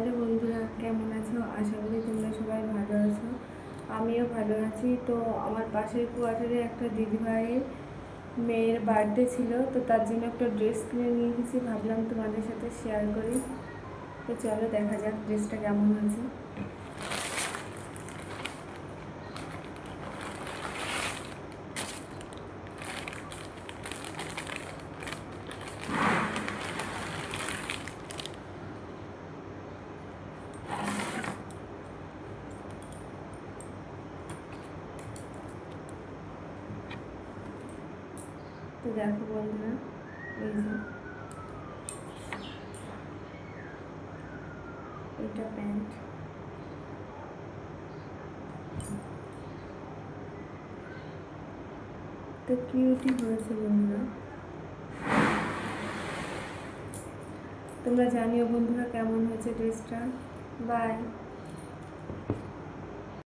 Hello বন্ধুরা, কেমন আছো? আশা করি তোমরা সবাই ভালো আছো। আমিও ভালো আছি। তো আমার পাশের কোয়ার্টারে একটা দিদিভাইয়ের মেয়ের বার্থডে ছিল, তো তার জন্য একটা ড্রেস কিনে নিয়ে এসেছি। ভাবলাম তোমাদের সাথে শেয়ার করি। তো চলো দেখা যাক ড্রেসটা কেমন হয়েছে। তো দেখো বন্ধুরা, এই যে এটা প্যান্ট। তো কিউটই হয়েছে বন্ধুরা। তোমরা জানিও বন্ধুরা কেমন হয়েছে ড্রেসটা। বাই।